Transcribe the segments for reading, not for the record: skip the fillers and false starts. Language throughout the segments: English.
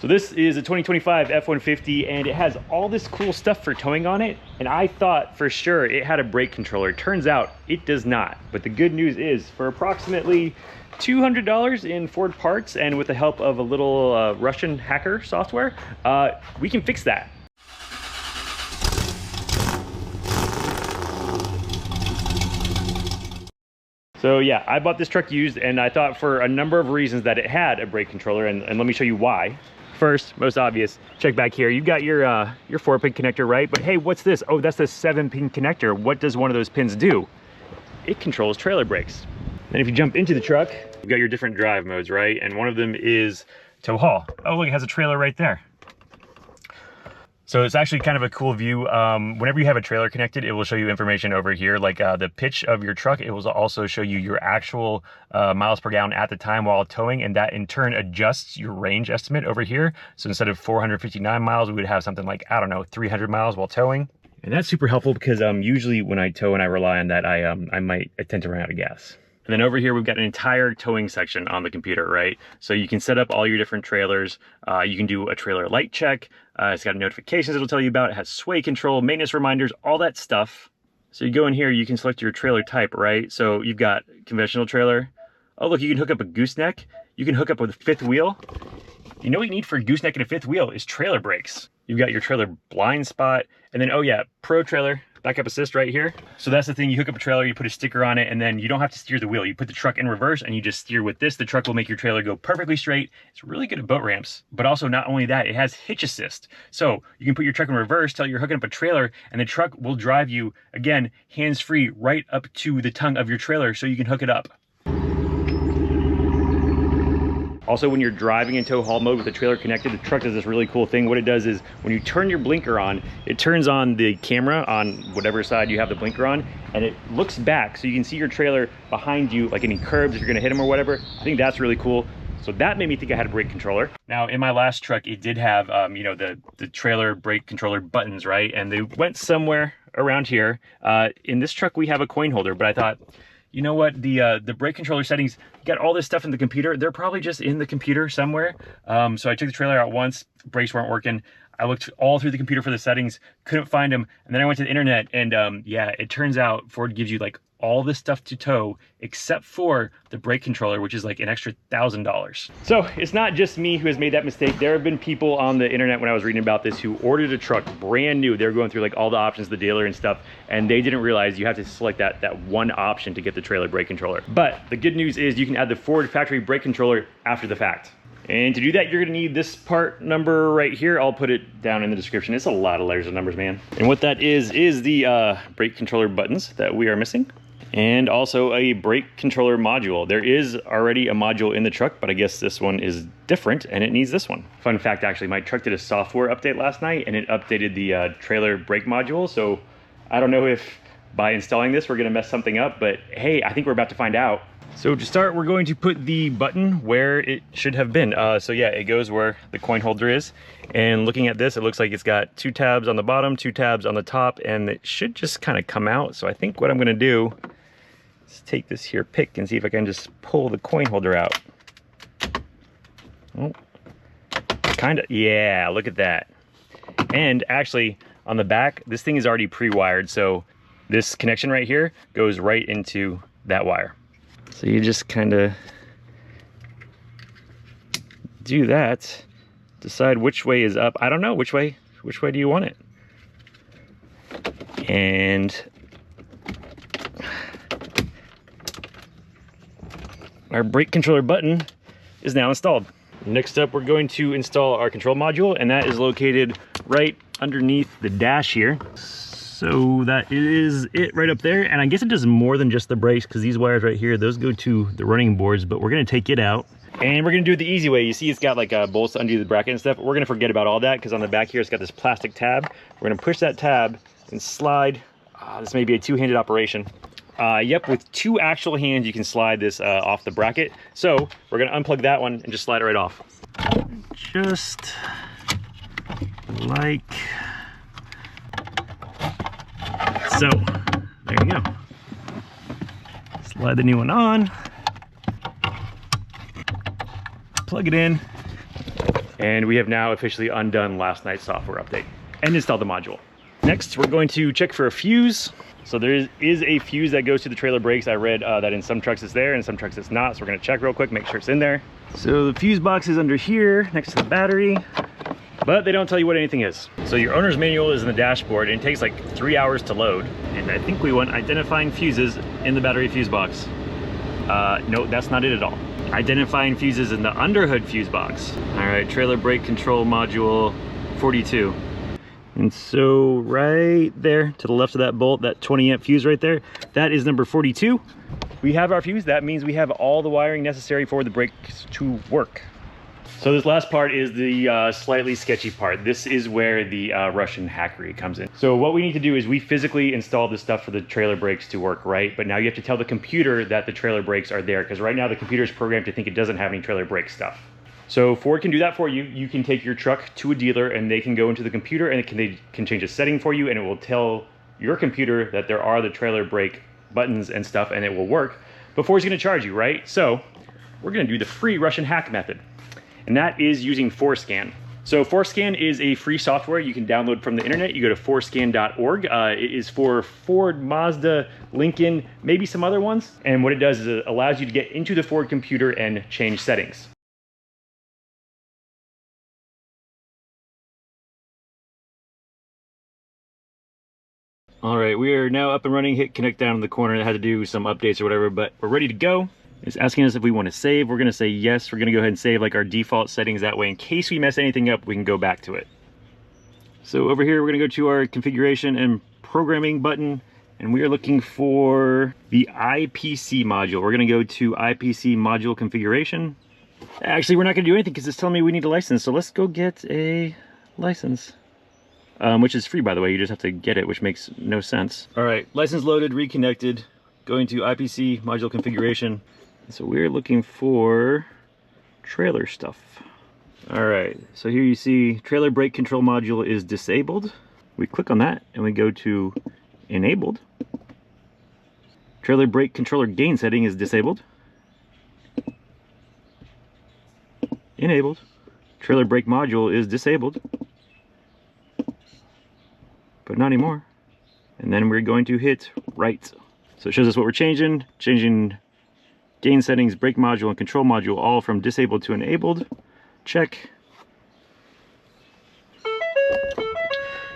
So this is a 2025 F-150 and it has all this cool stuff for towing on it. And I thought for sure it had a brake controller. Turns out it does not. But the good news is for approximately $200 in Ford parts and with the help of a little Russian hacker software, we can fix that. So yeah, I bought this truck used and I thought for a number of reasons that it had a brake controller and let me show you why. First, most obvious, check back here. You've got your 4-pin connector, right? But hey, what's this? Oh, that's the 7-pin connector. What does one of those pins do? It controls trailer brakes. And if you jump into the truck, you've got your different drive modes, right? And one of them is tow haul. Oh, look, it has a trailer right there. So it's actually kind of a cool view. Whenever you have a trailer connected, it will show you information over here, like the pitch of your truck. It will also show you your actual miles per gallon at the time while towing, and that in turn adjusts your range estimate over here. So instead of 459 miles, we would have something like, I don't know, 300 miles while towing. And that's super helpful because usually when I tow and I rely on that, I tend to run out of gas. And then over here, we've got an entire towing section on the computer, right? So you can set up all your different trailers. You can do a trailer light check. It's got notifications it'll tell you about. It has sway control, maintenance reminders, all that stuff. So you go in here, you can select your trailer type, right? So you've got conventional trailer. Oh, look, you can hook up a gooseneck. You can hook up with a 5th wheel. You know what you need for a gooseneck and a 5th wheel is trailer brakes. You've got your trailer blind spot. And then, oh yeah, pro trailer. Backup assist right here. So that's the thing, you hook up a trailer, you put a sticker on it, and then you don't have to steer the wheel. You put the truck in reverse and you just steer with this. The truck will make your trailer go perfectly straight. It's really good at boat ramps. But also not only that, it has hitch assist. So you can put your truck in reverse, tell you're hooking up a trailer, and the truck will drive you, again, hands-free right up to the tongue of your trailer so you can hook it up. Also, when you're driving in tow haul mode with the trailer connected, the truck does this really cool thing. What it does is when you turn your blinker on, it turns on the camera on whatever side you have the blinker on, and it looks back so you can see your trailer behind you, like any curbs if you're gonna hit them or whatever. I think that's really cool. So that made me think I had a brake controller. Now in my last truck, it did have, the trailer brake controller buttons, right? And they went somewhere around here. In this truck, we have a coin holder, but I thought, you know what, the brake controller settings, got all this stuff in the computer. They're probably just in the computer somewhere. So I took the trailer out once, brakes weren't working. I looked all through the computer for the settings, couldn't find them. And then I went to the internet and yeah, it turns out Ford gives you like all this stuff to tow except for the brake controller, which is like an extra $1,000. So it's not just me who has made that mistake. There have been people on the internet when I was reading about this who ordered a truck brand new. They were going through like all the options, the dealer and stuff, and they didn't realize you have to select that one option to get the trailer brake controller. But the good news is you can add the Ford factory brake controller after the fact. And to do that, you're gonna need this part number right here. I'll put it down in the description. It's a lot of layers of numbers, man. And what that is the brake controller buttons that we are missing. And also a brake controller module. There is already a module in the truck, but I guess this one is different and it needs this one. Fun fact, actually, my truck did a software update last night and it updated the trailer brake module. So I don't know if by installing this, we're gonna mess something up, but hey, I think we're about to find out. So to start, we're going to put the button where it should have been. So yeah, it goes where the coin holder is. And looking at this, it looks like it's got 2 tabs on the bottom, 2 tabs on the top, and it should just kind of come out. So I think what I'm gonna do is take this here pick and see if I can just pull the coin holder out. Oh, kind of, yeah, look at that. And actually on the back, this thing is already pre-wired. So this connection right here goes right into that wire. So you just kind of do that, decide which way is up. I don't know, which way do you want it? And our brake controller button is now installed. Next up, we're going to install our control module, and that is located right underneath the dash here. So that is it right up there. And I guess it does more than just the brakes because these wires right here, those go to the running boards, but we're gonna take it out and we're gonna do it the easy way. You see it's got like bolts under the bracket and stuff. We're gonna forget about all that because on the back here, it's got this plastic tab. We're gonna push that tab and slide. This may be a 2-handed operation. Yep, with 2 actual hands, you can slide this off the bracket. So we're gonna unplug that one and just slide it right off. Just like so. There you go. Slide the new one on. Plug it in. And we have now officially undone last night's software update and installed the module. Next, we're going to check for a fuse. So there is a fuse that goes to the trailer brakes. I read that in some trucks it's there and some trucks it's not. So we're gonna check real quick, make sure it's in there. So the fuse box is under here next to the battery, but they don't tell you what anything is. So your owner's manual is in the dashboard and it takes like 3 hours to load. And I think we want identifying fuses in the battery fuse box. No, that's not it at all. Identifying fuses in the underhood fuse box. All right, trailer brake control module 42. And so right there to the left of that bolt, that 20 amp fuse right there, that is number 42. We have our fuse. That means we have all the wiring necessary for the brakes to work. So this last part is the slightly sketchy part. This is where the Russian hackery comes in. So what we need to do is we physically install this stuff for the trailer brakes to work, right? But now you have to tell the computer that the trailer brakes are there, because right now the computer is programmed to think it doesn't have any trailer brake stuff. So Ford can do that for you. You can take your truck to a dealer and they can go into the computer and they can change a setting for you, and it will tell your computer that there are the trailer brake buttons and stuff, and it will work. But Ford's gonna charge you, right? So we're gonna do the free Russian hack method, and that is using Forscan. So Forscan is a free software you can download from the internet. You go to forscan.org. It is for Ford, Mazda, Lincoln, maybe some other ones. And what it does is it allows you to get into the Ford computer and change settings. All right, we are now up and running. Hit connect down in the corner. It had to do some updates or whatever, but we're ready to go. It's asking us if we want to save. We're going to say yes. We're going to go ahead and save like our default settings. That way, in case we mess anything up, we can go back to it. So over here, we're going to go to our configuration and programming button, and we are looking for the IPC module. We're going to go to IPC module configuration. Actually, we're not going to do anything because it's telling me we need a license. So let's go get a license. Which is free, by the way. You just have to get it, which makes no sense. All right, license loaded, reconnected, going to IPC module configuration. So we're looking for trailer stuff. All right, so here you see trailer brake control module is disabled. We click on that and we go to enabled. Trailer brake controller gain setting is disabled. Enabled. Trailer brake module is disabled. But not anymore. And then we're going to hit right. So it shows us what we're changing gain settings, brake module, and control module, all from disabled to enabled. Check.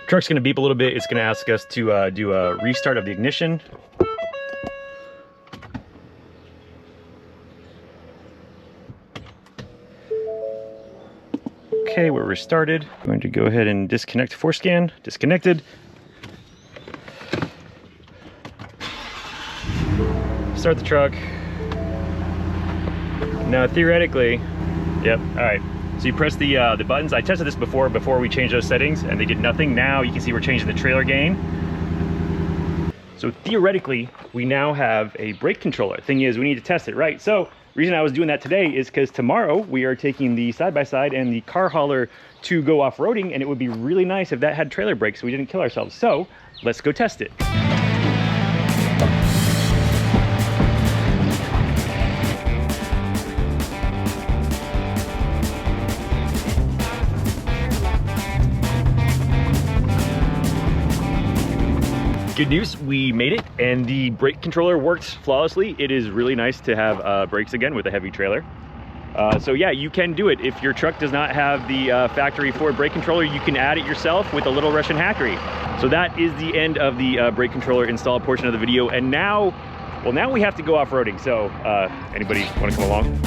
Truck's gonna beep a little bit. It's gonna ask us to do a restart of the ignition. Okay, we're restarted. I'm going to go ahead and disconnect Forscan. Disconnected. Start the truck. Now theoretically, yep, all right. So you press the buttons. I tested this before we changed those settings and they did nothing. Now you can see we're changing the trailer gain. So theoretically, we now have a brake controller. Thing is, we need to test it, right? So the reason I was doing that today is because tomorrow we are taking the side-by-side and the car hauler to go off-roading, and it would be really nice if that had trailer brakes so we didn't kill ourselves. So let's go test it. Good news, we made it and the brake controller worked flawlessly. It is really nice to have brakes again with a heavy trailer. So yeah, you can do it. If your truck does not have the factory Ford brake controller, you can add it yourself with a little Russian hackery. So that is the end of the brake controller install portion of the video. And now, well, now we have to go off-roading. So anybody want to come along?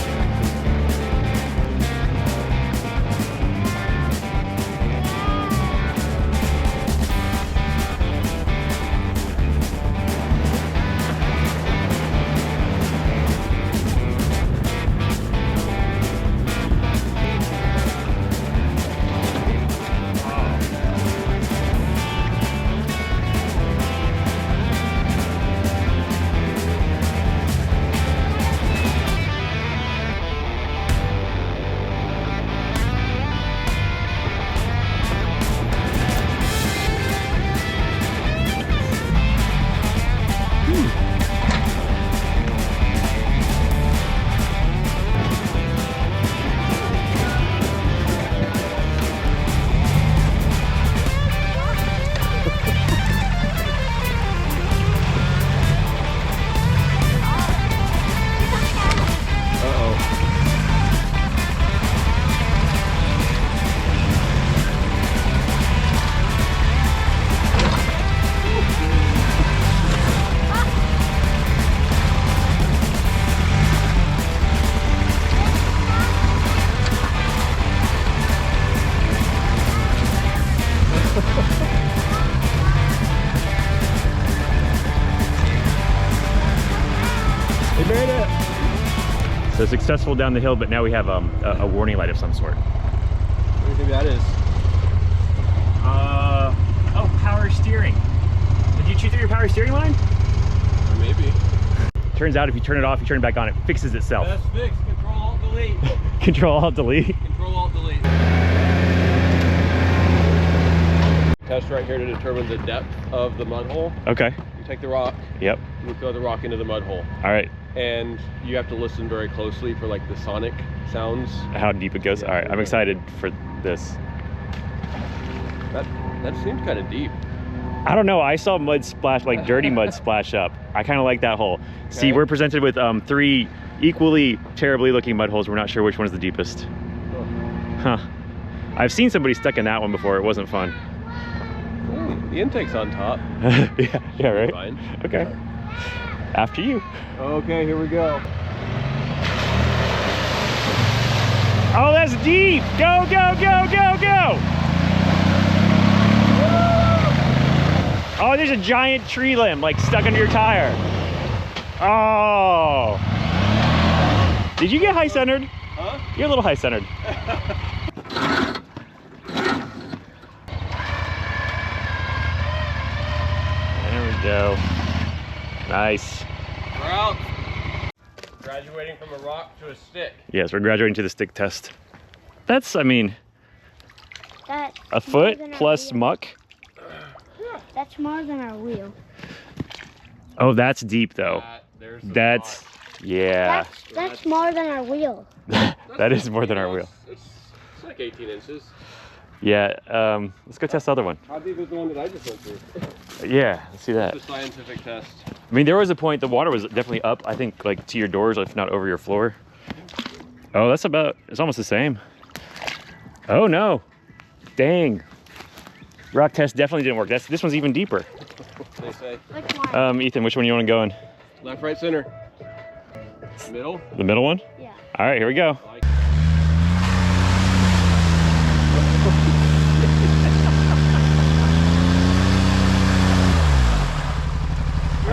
So successful down the hill, but now we have a warning light of some sort. What do you think that is? Oh, power steering. Did you chew through your power steering line? Or maybe. Turns out if you turn it off, you turn it back on, it fixes itself. That's fixed. Control Alt Delete. Control Alt Delete. Control Alt Delete. Test right here to determine the depth of the mud hole. Okay. You take the rock. Yep. You throw the rock into the mud hole. All right. And you have to listen very closely for like the sonic sounds. How deep it goes. Yeah, All right. I'm excited for this. That seems kind of deep. I don't know. I saw mud splash, like dirty mud splash up. I kind of like that hole. Okay. See, we're presented with 3 equally terribly looking mud holes. We're not sure which one is the deepest. Oh. Huh. I've seen somebody stuck in that one before. It wasn't fun. The intake's on top. yeah, right? Fine. Okay. After you. Okay, here we go. Oh, that's deep. Go, go, go, go, go. Oh, there's a giant tree limb like stuck under your tire. Oh. Did you get high centered? Huh? You're a little high centered. There we go. Nice. We're out. Graduating from a rock to a stick. Yes, we're graduating to the stick test. That's, I mean, That's a foot plus muck. That's more than our wheel. Oh, that's deep though. There's some That's, yeah. That's more than our wheel. That is more than our wheel. It's like 18 inches. Yeah, let's go test the other one. How deep is the one that I just went through? Yeah, let's see that. It's a scientific test. I mean, there was a point the water was definitely up, I think, like to your doors, if not over your floor. Oh, that's about, it's almost the same. Oh no, dang. Rock test definitely didn't work. This one's even deeper. They say. Which one? Ethan, which one you want to go in? Left, right, center. Middle? The middle one? Yeah. All right, here we go.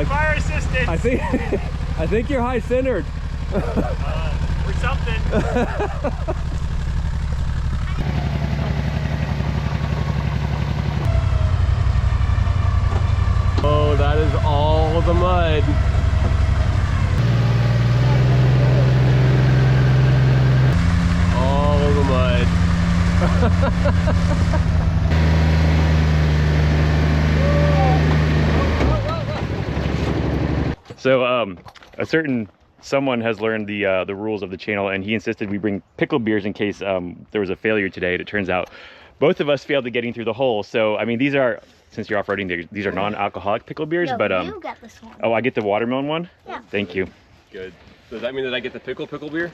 Fire assistant. I think you're high centered. Or something. Oh, that is all the mud. All of the mud. So a certain someone has learned the rules of the channel, and he insisted we bring pickle beers in case there was a failure today. And it turns out both of us failed at getting through the hole. So I mean, these are, since you're off-roading, these are non-alcoholic pickle beers. No, but you got this one. oh, I get the watermelon one. Yeah. Thank you. Good. Does that mean that I get the pickle beer?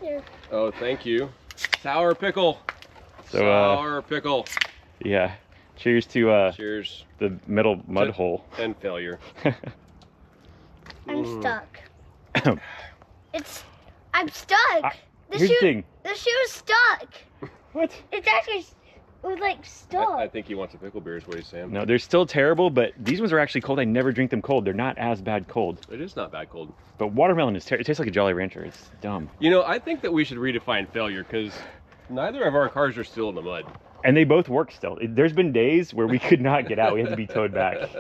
Here. Oh, thank you. Sour pickle. So Sour pickle. yeah. Cheers to Cheers. the middle mud hole. And failure. I'm stuck. I'm stuck. Here's the thing. The shoe's stuck. What? It's actually, it was like stuck. I think he wants a pickle beer is what he's saying. No, they're still terrible, but these ones are actually cold. I never drink them cold. They're not as bad cold. It is not bad cold. But watermelon is it tastes like a Jolly Rancher. It's dumb. You know, I think that we should redefine failure because neither of our cars are still in the mud. And they both work still. There's been days where we could not get out. We had to be towed back.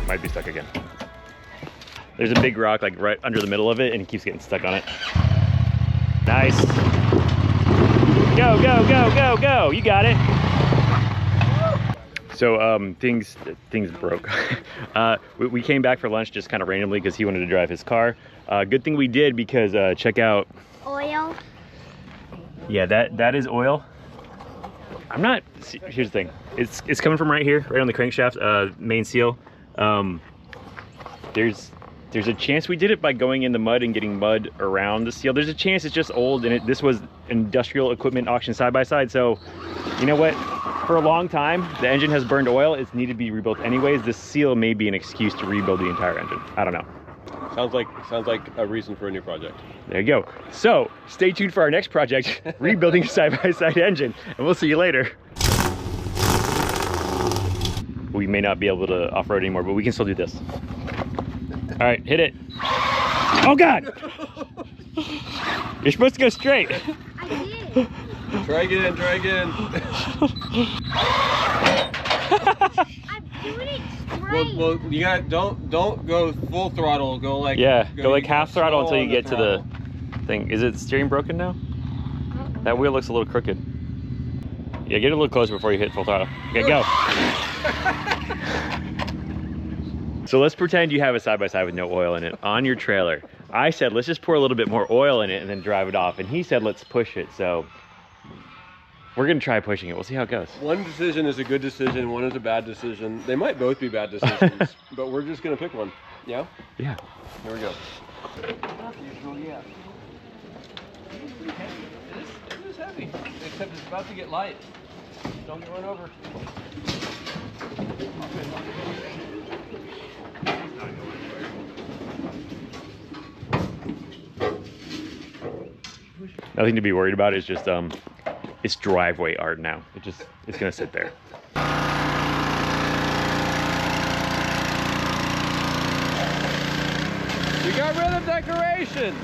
Might be stuck again. There's a big rock like right under the middle of it, and he keeps getting stuck on it. Nice. Go, go, go, go, go. You got it. So things broke. We came back for lunch just kind of randomly because he wanted to drive his car. Good thing we did because check out. Oil. Yeah, that is oil. I'm not. See, here's the thing. It's coming from right here, right on the crankshaft, main seal. There's a chance we did it by going in the mud and getting mud around the seal. There's a chance it's just old, and this was industrial equipment auction side by side. So, you know what? For a long time, the engine has burned oil. It's needed to be rebuilt anyways. This seal may be an excuse to rebuild the entire engine. I don't know. Sounds like a reason for a new project. There you go. So stay tuned for our next project, rebuilding a side-by-side engine, and we'll see you later. We may not be able to off-road anymore, but we can still do this. All right, hit it. Oh God! You're supposed to go straight. I did. Try again, try again. I'm doing it straight. Well, you got don't go full throttle. Go like Go like half throttle until you get to throttle. the thing. Is it steering broken now? That wheel looks a little crooked. Yeah, get a little closer before you hit full throttle. Okay, go. So let's pretend you have a side-by-side with no oil in it on your trailer. I said, let's just pour a little bit more oil in it and then drive it off. And he said, let's push it. So we're gonna try pushing it. We'll see how it goes. One decision is a good decision, one is a bad decision. They might both be bad decisions, but we're just gonna pick one. Yeah? Yeah. Here we go. It is heavy, except it's about to get light. Don't get run over. Nothing to be worried about. It's just it's driveway art now. It's gonna sit there. We got rid of decoration.